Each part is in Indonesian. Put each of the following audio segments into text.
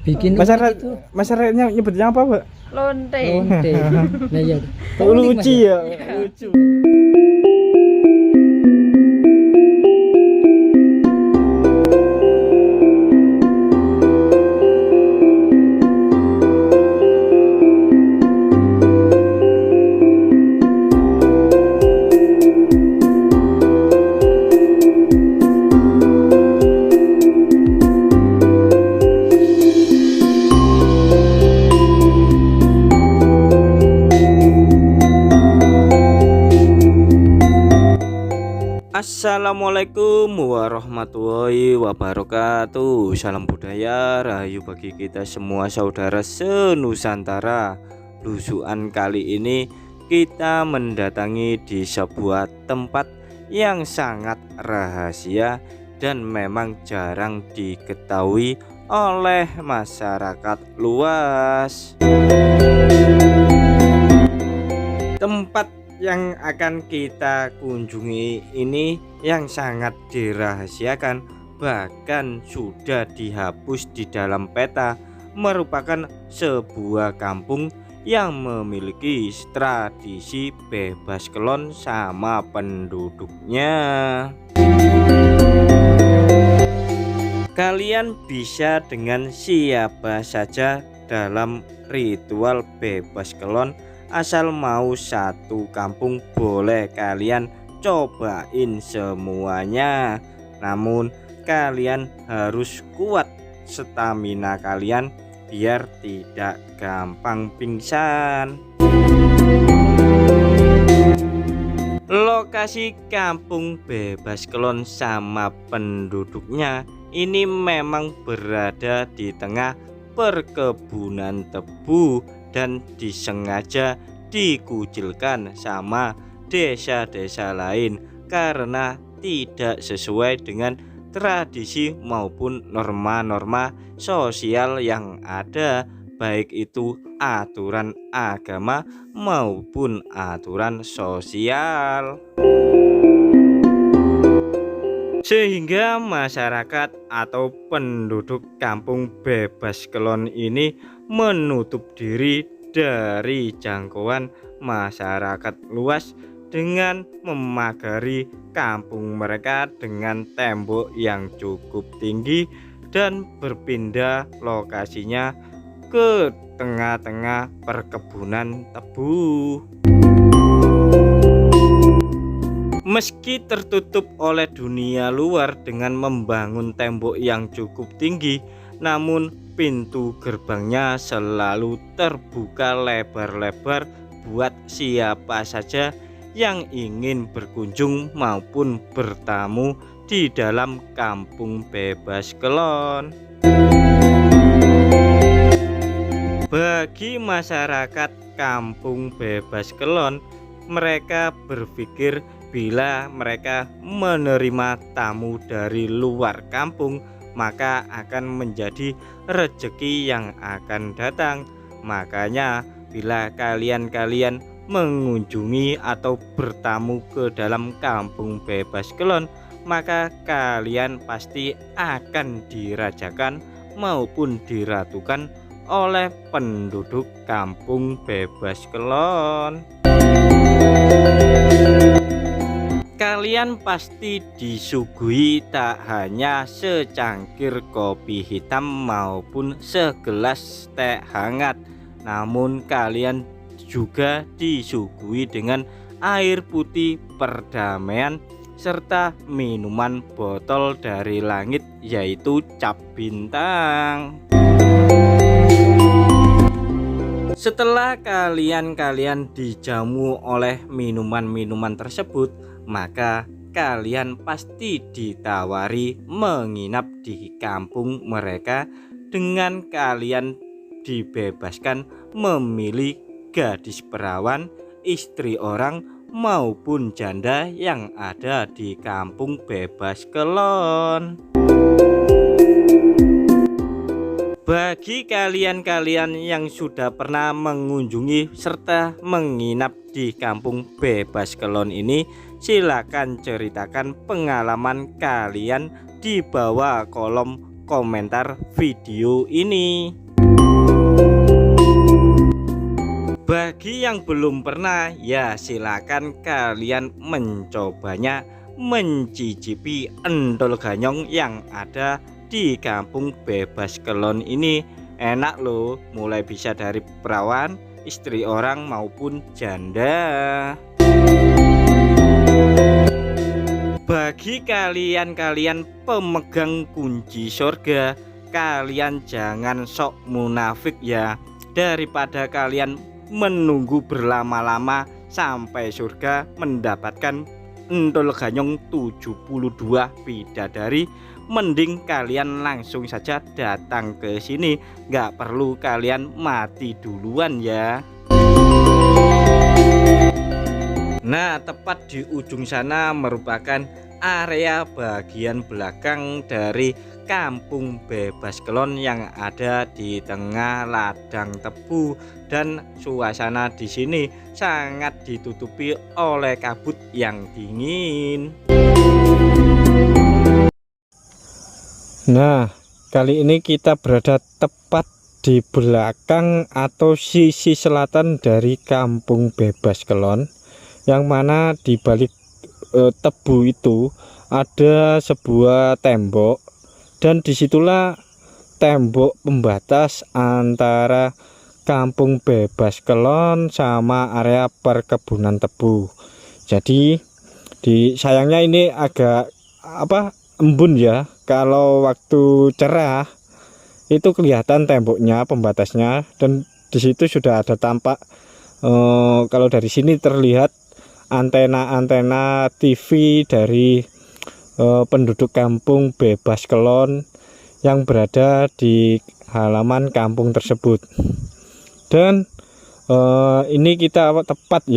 Bikin Masyarakat itu masyarakatnya nyebutnya apa, Pak? Lonte. lonte. Nah iya. Lucu ya, lucu. Assalamualaikum warahmatullahi wabarakatuh. Salam budaya rahayu bagi kita semua saudara senusantara. Lusuan kali ini kita mendatangi di sebuah tempat yang sangat rahasia dan memang jarang diketahui oleh masyarakat luas. Tempat yang akan kita kunjungi ini yang sangat dirahasiakan, bahkan sudah dihapus di dalam peta, merupakan sebuah kampung yang memiliki tradisi bebas kelon sama penduduknya. Kalian bisa dengan siapa saja dalam ritual bebas kelon. Asal mau satu kampung boleh kalian cobain semuanya. Namun kalian harus kuat stamina kalian biar tidak gampang pingsan. Lokasi kampung bebas kelon sama penduduknya ini memang berada di tengah perkebunan tebu dan disengaja dikucilkan sama desa-desa lain karena tidak sesuai dengan tradisi maupun norma-norma sosial yang ada, baik itu aturan agama maupun aturan sosial. Sehingga masyarakat atau penduduk kampung bebas kelon ini menutup diri dari jangkauan masyarakat luas dengan memagari kampung mereka dengan tembok yang cukup tinggi dan berpindah lokasinya ke tengah-tengah perkebunan tebu. Meski tertutup oleh dunia luar dengan membangun tembok yang cukup tinggi, namun pintu gerbangnya selalu terbuka lebar-lebar buat siapa saja yang ingin berkunjung maupun bertamu di dalam kampung bebas kelon. Bagi masyarakat kampung bebas kelon, mereka berpikir bila mereka menerima tamu dari luar kampung, maka akan menjadi rezeki yang akan datang. Makanya bila kalian mengunjungi atau bertamu ke dalam kampung bebas kelon, maka kalian pasti akan dirajakan maupun diratukan oleh penduduk kampung bebas kelon. Kalian pasti disuguhi tak hanya secangkir kopi hitam maupun segelas teh hangat, namun kalian juga disuguhi dengan air putih perdamaian serta minuman botol dari langit yaitu cap bintang. Setelah kalian dijamu oleh minuman-minuman tersebut, maka kalian pasti ditawari menginap di kampung mereka dengan kalian dibebaskan memilih gadis perawan, istri orang maupun janda yang ada di kampung bebas kelon. Bagi kalian yang sudah pernah mengunjungi serta menginap di kampung bebas kelon ini, silakan ceritakan pengalaman kalian di bawah kolom komentar video ini. Bagi yang belum pernah, ya silakan kalian mencobanya, mencicipi endol ganyong yang ada di Kampung Bebas Kelon ini. Enak loh, mulai bisa dari perawan, istri orang maupun janda. Bagi kalian pemegang kunci surga, kalian jangan sok munafik ya. Daripada kalian menunggu berlama-lama sampai surga mendapatkan endol ganyong 72 bidadari, mending kalian langsung saja datang ke sini, nggak perlu kalian mati duluan ya. Nah, tepat di ujung sana merupakan area bagian belakang dari Kampung Bebas Kelon yang ada di tengah ladang tebu, dan suasana di sini sangat ditutupi oleh kabut yang dingin. Nah, kali ini kita berada tepat di belakang atau sisi selatan dari Kampung Bebas Kelon, yang mana di balik tebu itu ada sebuah tembok, dan disitulah tembok pembatas antara Kampung Bebas Kelon sama area perkebunan tebu. Jadi sayangnya ini agak embun ya. Kalau waktu cerah itu kelihatan temboknya, pembatasnya, dan di situ sudah ada tampak kalau dari sini terlihat antena-antena TV dari penduduk Kampung Bebas Kelon yang berada di halaman kampung tersebut. Dan ini kita tepat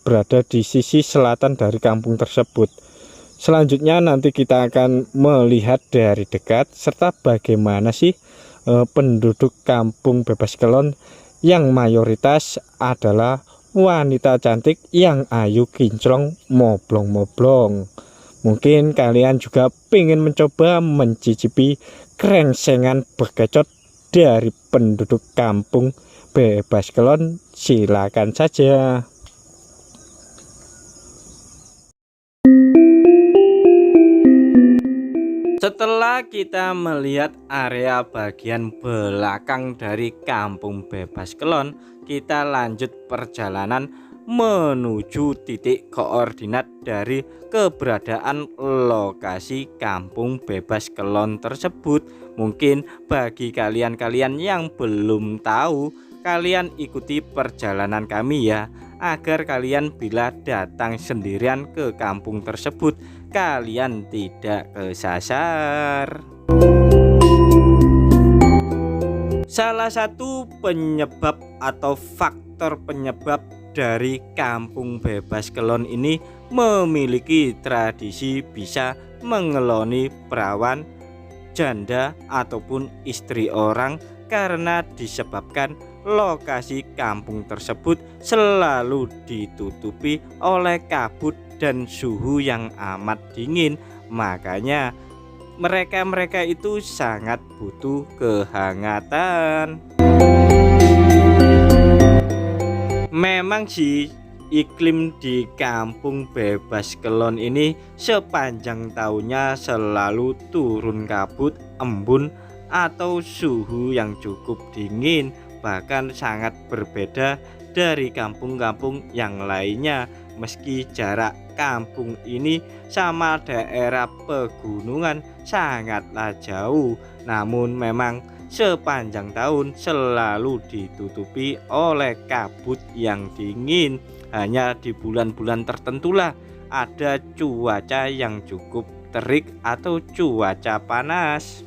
berada di sisi selatan dari kampung tersebut. Selanjutnya nanti kita akan melihat dari dekat serta bagaimana sih penduduk Kampung Bebas Kelon yang mayoritas adalah wanita cantik yang ayu, kinclong, moblong-moblong. Mungkin kalian juga pengen mencoba mencicipi krengsengan bekecot dari penduduk Kampung Bebas Kelon. Silakan saja. Setelah kita melihat area bagian belakang dari Kampung Bebas Kelon, kita lanjut perjalanan menuju titik koordinat dari keberadaan lokasi Kampung Bebas Kelon tersebut. Mungkin bagi kalian yang belum tahu, kalian ikuti perjalanan kami ya, agar kalian bila datang sendirian ke kampung tersebut kalian tidak kesasar. Salah satu penyebab atau faktor penyebab dari Kampung Bebas Kelon ini memiliki tradisi bisa mengeloni perawan, janda ataupun istri orang, karena disebabkan lokasi kampung tersebut selalu ditutupi oleh kabut dan suhu yang amat dingin. Makanya mereka itu sangat butuh kehangatan. Memang sih iklim di Kampung Bebas Kelon ini sepanjang tahunnya selalu turun kabut, embun, atau suhu yang cukup dingin, bahkan sangat berbeda dari kampung-kampung yang lainnya. Meski jarak kampung ini sama daerah pegunungan sangatlah jauh, namun memang sepanjang tahun selalu ditutupi oleh kabut yang dingin. Hanya di bulan-bulan tertentulah ada cuaca yang cukup terik atau cuaca panas.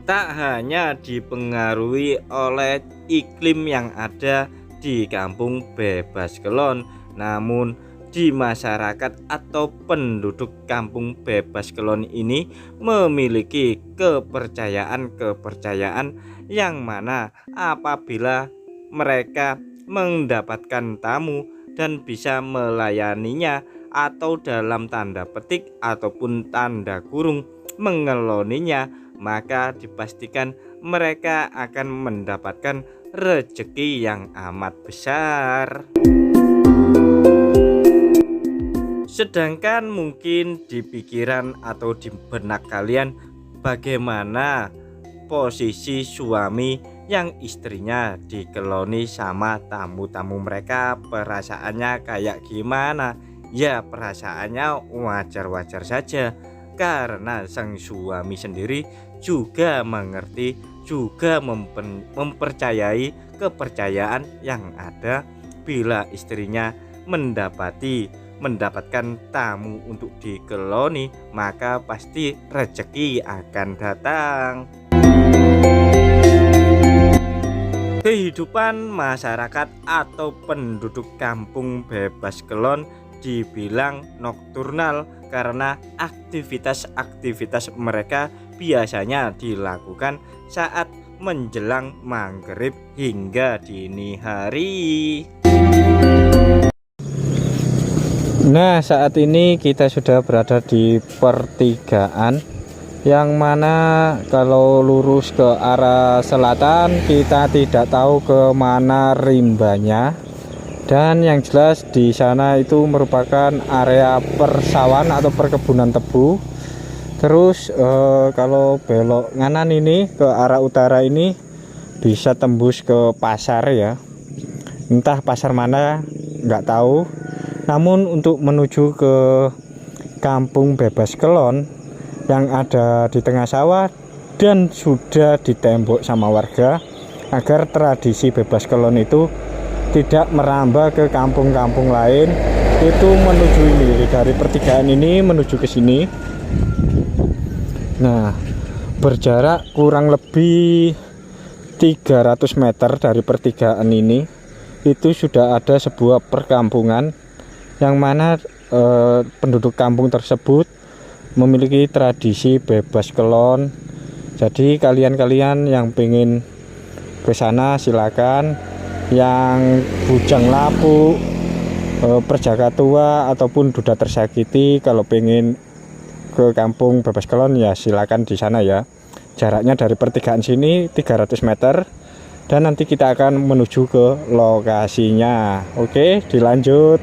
Tak hanya dipengaruhi oleh iklim yang ada di Kampung Bebas Kelon, namun di masyarakat atau penduduk Kampung Bebas Kelon ini memiliki kepercayaan yang mana apabila mereka mendapatkan tamu dan bisa melayaninya atau dalam tanda petik ataupun tanda kurung mengeloninya, maka dipastikan mereka akan mendapatkan rezeki yang amat besar. Sedangkan mungkin di pikiran atau di benak kalian, bagaimana posisi suami yang istrinya dikeloni sama tamu-tamu mereka, perasaannya kayak gimana? Ya, perasaannya wajar-wajar saja, karena sang suami sendiri juga mengerti, juga mempercayai kepercayaan yang ada. Bila istrinya mendapatkan tamu untuk dikeloni, maka pasti rezeki akan datang. Kehidupan masyarakat atau penduduk kampung bebas kelon dibilang nokturnal karena aktivitas-aktivitas mereka biasanya dilakukan saat menjelang maghrib hingga dini hari. Nah, saat ini kita sudah berada di pertigaan, yang mana kalau lurus ke arah selatan kita tidak tahu ke mana rimbanya, dan yang jelas di sana itu merupakan area persawahan atau perkebunan tebu. Terus kalau belok kanan ini ke arah utara ini bisa tembus ke pasar ya, entah pasar mana nggak tahu. Namun untuk menuju ke kampung bebas kelon yang ada di tengah sawah dan sudah ditembok sama warga agar tradisi bebas kelon itu tidak merambah ke kampung-kampung lain, itu menuju ini, dari pertigaan ini menuju ke sini. Nah, berjarak kurang lebih 300 meter dari pertigaan ini itu sudah ada sebuah perkampungan yang mana penduduk kampung tersebut memiliki tradisi bebas kelon. Jadi kalian-kalian yang pengen ke sana silakan, yang bujang lapuk, perjaka tua ataupun duda tersakiti kalau pengen ke kampung bebas kelon ya silakan di sana ya. Jaraknya dari pertigaan sini 300 meter dan nanti kita akan menuju ke lokasinya. Oke, dilanjut.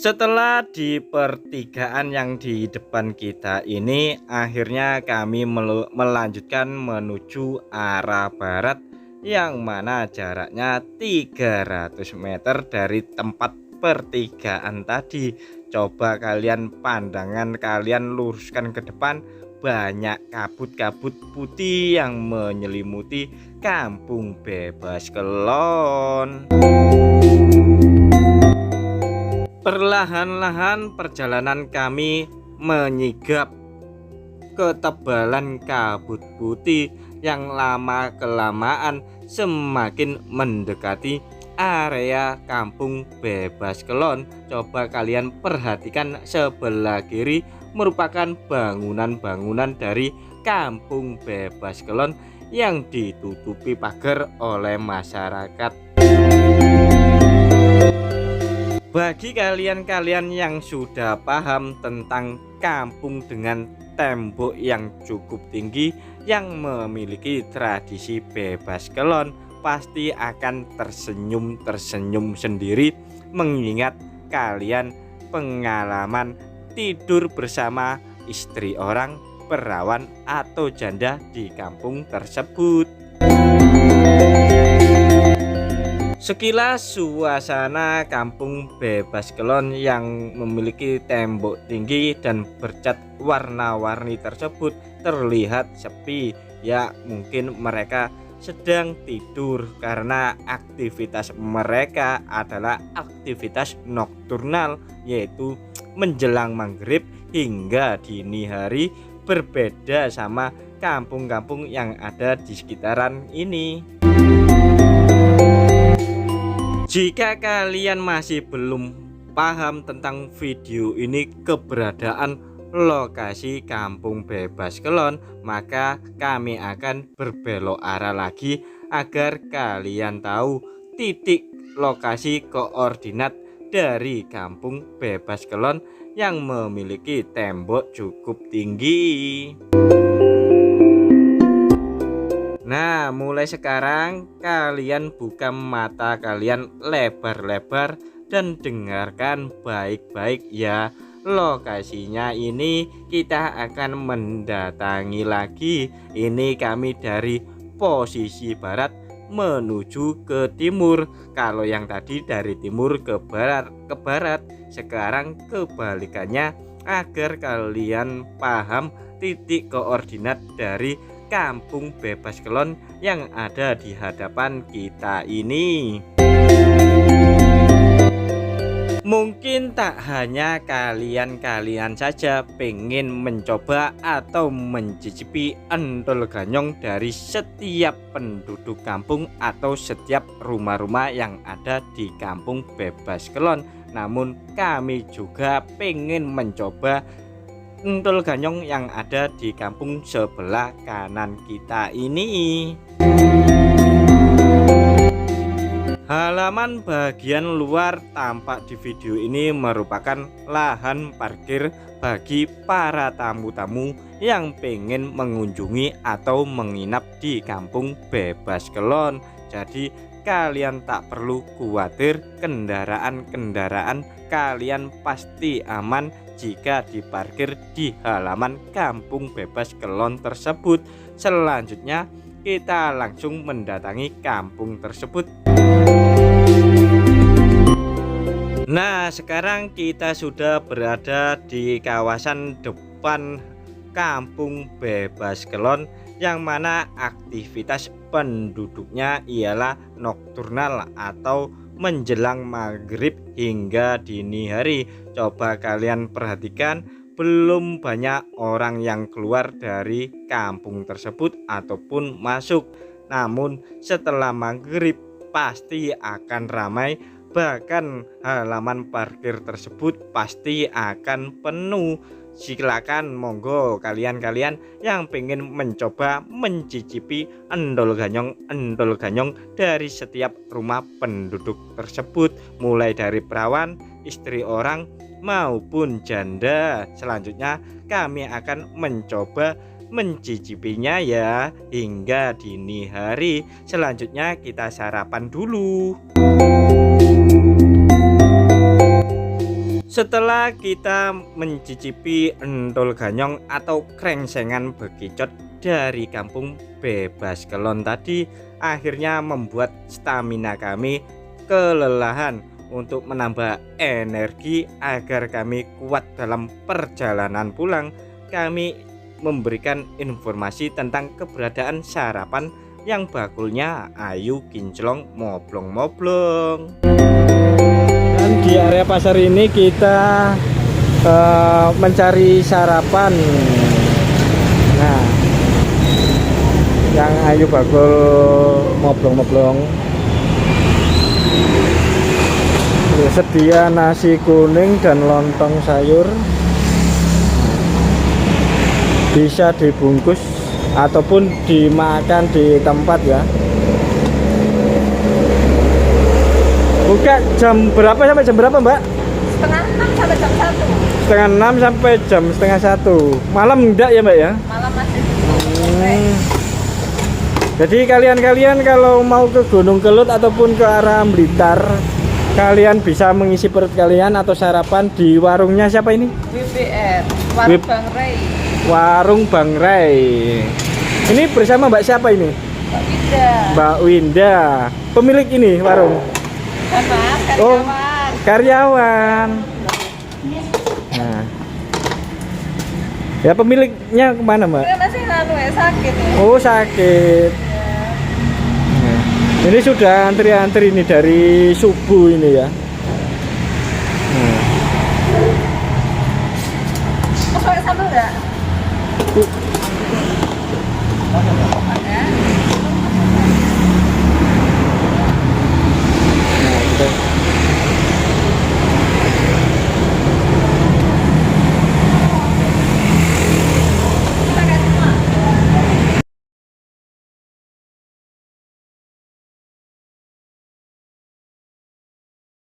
Setelah di pertigaan yang di depan kita ini, akhirnya kami melanjutkan menuju arah barat, yang mana jaraknya 300 meter dari tempat pertigaan tadi. Coba pandangan kalian luruskan ke depan, banyak kabut-kabut putih yang menyelimuti kampung bebas kelon. Perlahan-lahan perjalanan kami menyigap ketebalan kabut putih yang lama-kelamaan semakin mendekati area kampung bebas kelon. Coba kalian perhatikan sebelah kiri merupakan bangunan-bangunan dari kampung bebas kelon yang ditutupi pagar oleh masyarakat. Bagi kalian-kalian yang sudah paham tentang kampung dengan tembok yang cukup tinggi yang memiliki tradisi bebas kelon, pasti akan tersenyum sendiri mengingat kalian pengalaman tidur bersama istri orang, perawan atau janda di kampung tersebut. Sekilas suasana kampung bebas kelon yang memiliki tembok tinggi dan bercat warna-warni tersebut terlihat sepi. Ya, mungkin mereka sedang tidur karena aktivitas mereka adalah aktivitas nokturnal, yaitu menjelang maghrib hingga dini hari, berbeda sama kampung-kampung yang ada di sekitaran ini. Jika kalian masih belum paham tentang video ini, keberadaan lokasi kampung bebas kelon, maka kami akan berbelok arah lagi agar kalian tahu titik lokasi koordinat dari Kampung Bebas Kelon yang memiliki tembok cukup tinggi. Nah, mulai sekarang kalian buka mata kalian lebar-lebar dan dengarkan baik-baik ya. Lokasinya ini kita akan mendatangi lagi. Ini kami dari posisi barat menuju ke timur. Kalau yang tadi dari timur ke barat, sekarang kebalikannya agar kalian paham titik koordinat dari Kampung Bebas Kelon yang ada di hadapan kita ini. Mungkin tak hanya kalian saja pengen mencoba atau mencicipi endol ganyong dari setiap penduduk kampung atau setiap rumah-rumah yang ada di Kampung Bebas Kelon. Namun kami juga pengen mencoba endol ganyong yang ada di kampung sebelah kanan kita ini. Halaman bagian luar tampak di video ini merupakan lahan parkir bagi para tamu-tamu yang pengen mengunjungi atau menginap di Kampung Bebas Kelon. Jadi kalian tak perlu khawatir, kendaraan-kendaraan kalian pasti aman jika diparkir di halaman Kampung Bebas Kelon tersebut. Selanjutnya kita langsung mendatangi kampung tersebut. Nah, sekarang kita sudah berada di kawasan depan Kampung Bebas Kelon yang mana aktivitas penduduknya ialah nokturnal atau menjelang maghrib hingga dini hari. Coba kalian perhatikan, belum banyak orang yang keluar dari kampung tersebut ataupun masuk. Namun setelah maghrib pasti akan ramai, bahkan halaman parkir tersebut pasti akan penuh. Silakan monggo kalian yang pengen mencoba mencicipi endol ganyong dari setiap rumah penduduk tersebut, mulai dari perawan, istri orang maupun janda. Selanjutnya kami akan mencoba mencicipinya ya hingga dini hari. Selanjutnya kita sarapan dulu. Setelah kita mencicipi endol ganyong atau krengsengan bekicot dari Kampung Bebas Kelon tadi, akhirnya membuat stamina kami kelelahan untuk menambah energi agar kami kuat dalam perjalanan pulang. Kami memberikan informasi tentang keberadaan sarapan yang bakulnya ayu kinclong moblong-moblong. Dan di area pasar ini kita mencari sarapan. Nah, yang ayu bakul moblong-moblong, sedia nasi kuning dan lontong sayur, bisa dibungkus ataupun dimakan di tempat ya. Buka jam berapa sampai jam berapa, Mbak? Setengah 6 sampai jam 1. Setengah 6 sampai jam setengah 1. Malam enggak ya, Mbak ya? Malam masih tutup. Jadi kalian kalau mau ke Gunung Kelut ataupun ke arah Blitar, kalian bisa mengisi perut kalian atau sarapan di warungnya siapa ini? WBR, Warung Bang Ray. Warung Bang Ray. Ini bersama Mbak siapa ini? Mbak Winda. Mbak Winda, pemilik ini warung. Mas, karyawan. Oh, karyawan. Nah, ya pemiliknya kemana, Mbak? Ini masih sakit. Oh, sakit. Ya. Nah, ini sudah antri-antri ini dari subuh ini ya.